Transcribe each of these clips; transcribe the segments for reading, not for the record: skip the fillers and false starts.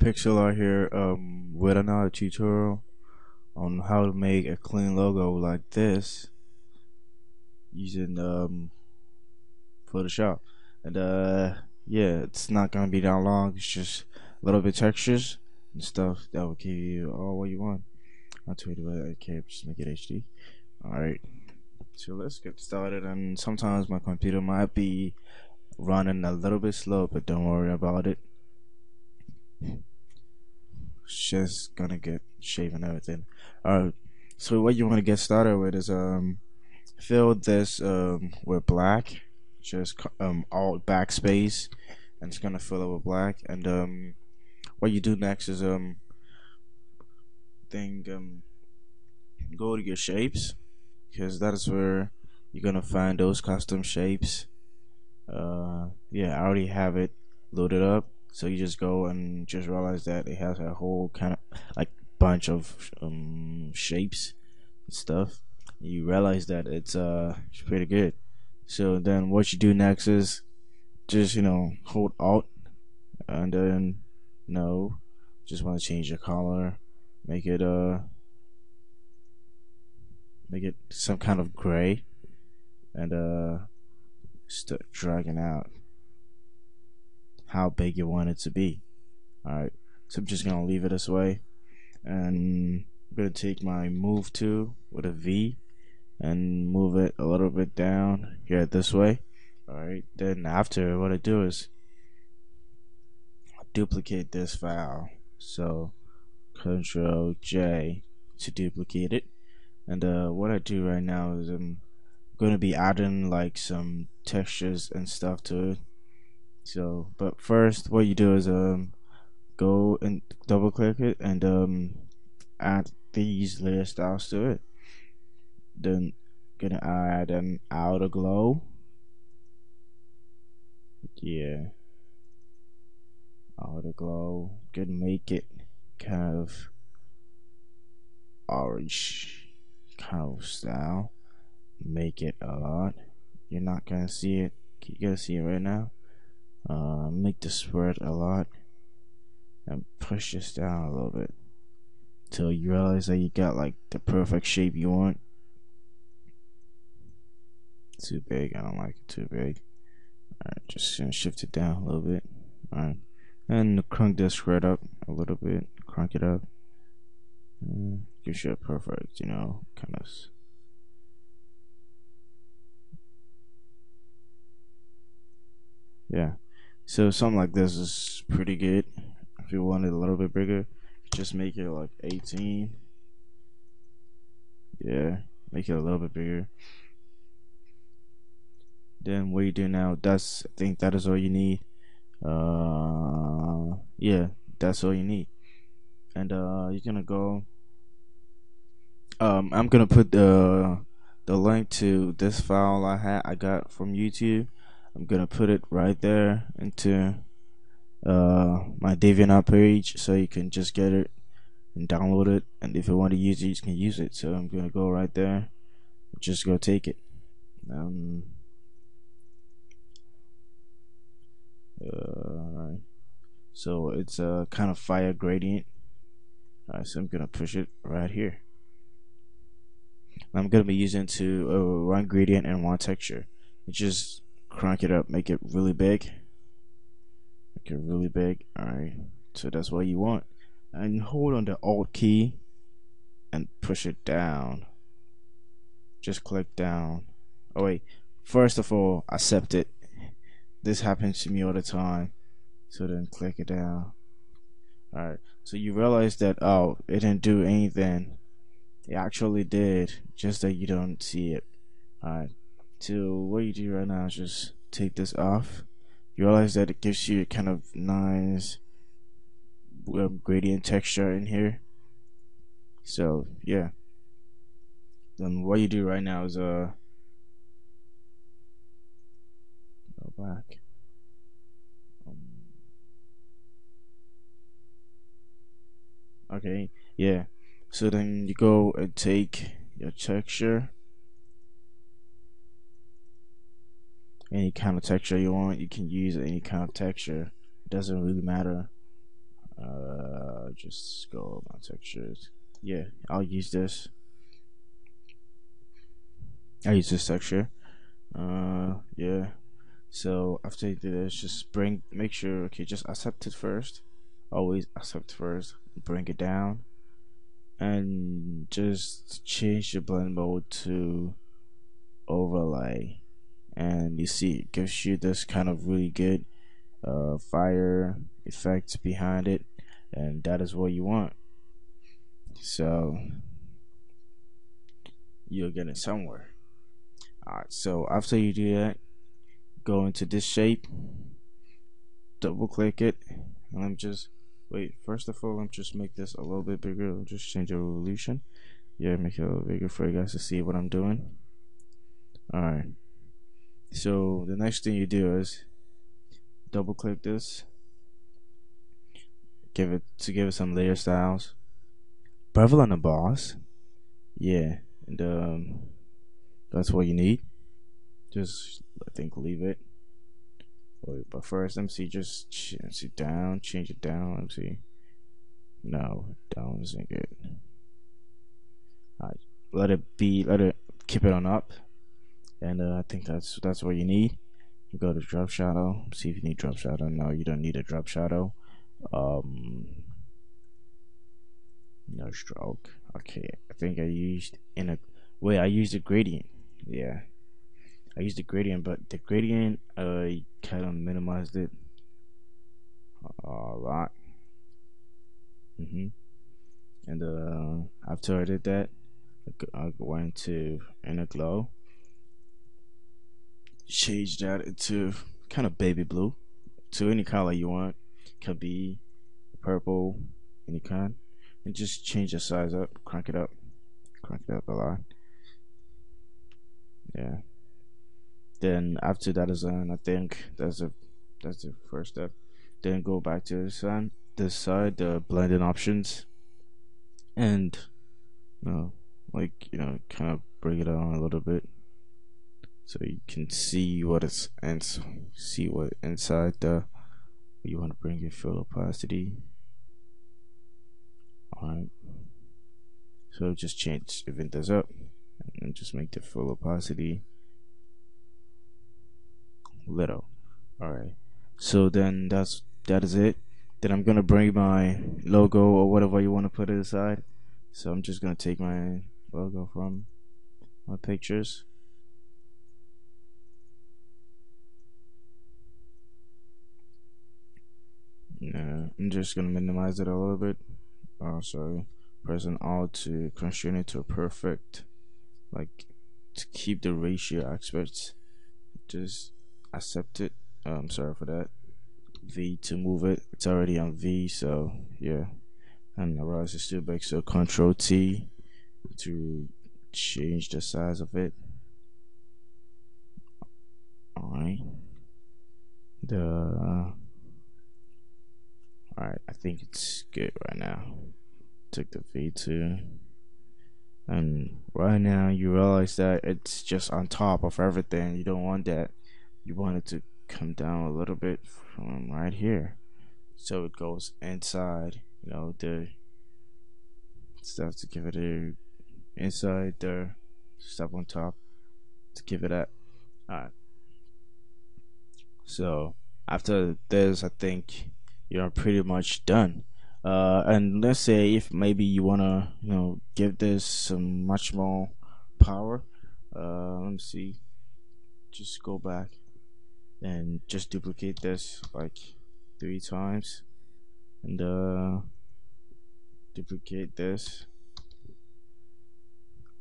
Pixel here with another tutorial on how to make a clean logo like this using Photoshop. And yeah, it's not gonna be that long. It's just a little bit textures and stuff that will give you all what you want. I'll tell you what, okay, just make it HD. Alright, so let's get started. And sometimes my computer might be running a little bit slow, but don't worry about it. It's just gonna get shaved and everything. Alright, so what you want to get started with is fill this with black. Just alt backspace, and it's gonna fill it with black. And what you do next is go to your shapes, because that is where you're gonna find those custom shapes. Yeah, I already have it loaded up, so you just go and just realize that it has a whole kind of like bunch of shapes and stuff. You realize that it's pretty good. So then what you do next is just hold alt, and then just want to change the color, make it some kind of gray, and start dragging out how big you want it to be. Alright, so I'm just gonna leave it this way, and I'm gonna take my move tool with a V and move it a little bit down here this way. Alright, then after, what I do is duplicate this file. So Control J to duplicate it. And what I do right now is I'm gonna be adding like some textures and stuff to it. So, but first, what you do is go and double click it and add these layer styles to it. Then gonna add an outer glow. Yeah, outer glow. Gonna make it kind of orange kind of style. Make it a lot. You're not gonna see it. You're gonna see it right now. Make the spread a lot and push this down a little bit till you realize that you got like the perfect shape you want. Too big, I don't like it too big. Alright, just gonna shift it down a little bit. Alright, and crank this spread up a little bit. Crank it up. Gives you a perfect, kind of. Yeah, so something like this is pretty good. If you want it a little bit bigger, just make it like 18. Yeah, make it a little bit bigger. Then what you do now, I think that is all you need. Yeah, that's all you need. And you're gonna go, I'm gonna put the link to this file I got from YouTube. I'm gonna put it right there into my DeviantArt page, so you can just get it and download it, and if you want to use it, you can use it. So I'm gonna go right there, just go take it. Alright, so it's a kind of fire gradient. Alright, so I'm gonna push it right here. I'm gonna be using one gradient and one texture. Just crank it up, make it really big. Make it really big. Alright, so that's what you want. And hold on the Alt key and push it down. Just click down. Oh wait, first of all, accept it. This happens to me all the time. So then click it down. Alright, so you realize that, oh, it didn't do anything. It actually did, just that you don't see it. Alright, so what you do right now is just take this off. You realize that it gives you a kind of nice gradient texture in here. So yeah, then what you do right now is go back. Okay, yeah, so then you go and take your texture, any kind of texture you want. You can use any kind of texture, it doesn't really matter. Just go my textures. Yeah, I'll use this. I use this texture. Yeah. So after you do this, just make sure, okay, just accept it first. Always accept first. Bring it down, and just change the blend mode to overlay. And you see, it gives you this kind of really good fire effect behind it, and that is what you want. So you're getting somewhere. Alright, so after you do that, go into this shape, double click it, and let me just wait. First of all, let me just make this a little bit bigger. I'll just change the resolution. Yeah, make it a little bigger for you guys to see what I'm doing. Alright, so the next thing you do is double click this, give it some layer styles. Bevel on the boss, yeah, and that's what you need. Just I think leave it. Wait, but first, let me see. Just see down, change it down. Let me see. No, down isn't good. Alright, let it be. Let it keep it on up, and I think that's what you need. You go to drop shadow. See if you need drop shadow. No, you don't need a drop shadow. No stroke. Okay, I think I used in a wait. I used a gradient. Yeah, I used the gradient, but the gradient kind of minimized it a lot. And after I did that, I went to inner glow, change that into kind of baby blue, to any color you want. Could be purple, any kind, and just change the size up, crank it up a lot. Yeah. Then after that is done, I think that's the first step. Then go back to this side, the blending options, and kind of bring it on a little bit so you can see what it's and see what inside the you want to bring your fill opacity. Alright, so just change event this up and just make the fill opacity little. Alright, so then that is it. Then I'm gonna bring my logo or whatever you want to put it aside. So I'm just gonna take my logo from my pictures. Yeah, I'm just gonna minimize it a little bit. Oh, sorry. Pressing Alt to constrain it to a perfect, like to keep the ratio aspects. Just accept it. I'm sorry for that. V to move it. It's already on V, so yeah. And the rise is still big, so Control T to change the size of it. Alright. Alright, I think it's good right now. Took the V2, and right now you realize that it's just on top of everything. You don't want that. You want it to come down a little bit from right here, so it goes inside. The stuff to give it a inside the stuff on top to give it that. Alright. So after this, I think you're pretty much done. And let's say if maybe you wanna give this some much more power. Let me see. Just go back and just duplicate this like 3 times, and duplicate this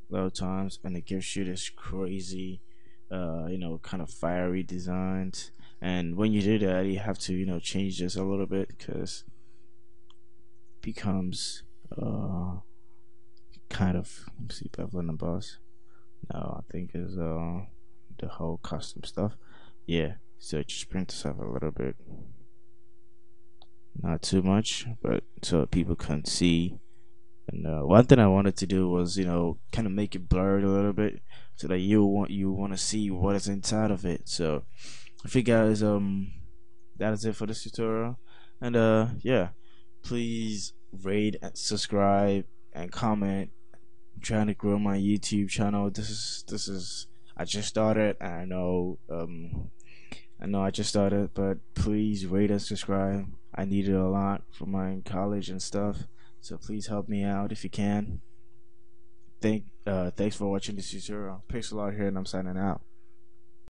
low times, and it gives you this crazy kind of fiery designs. And when you do that, you have to change this a little bit, because it becomes kind of, let's see, bevel in the boss. No, I think is the whole custom stuff. Yeah, so just print this up a little bit, not too much, but so people can see. And one thing I wanted to do was kind of make it blurred a little bit, so that you want to see what is inside of it. So if you guys that is it for this tutorial. And yeah, Please rate and subscribe and comment. I'm trying to grow my YouTube channel. This is I just started. I know I just started, but please rate and subscribe. I need it a lot for my college and stuff. So please help me out if you can. Thanks for watching this tutorial. Pixel out here, and I'm signing out.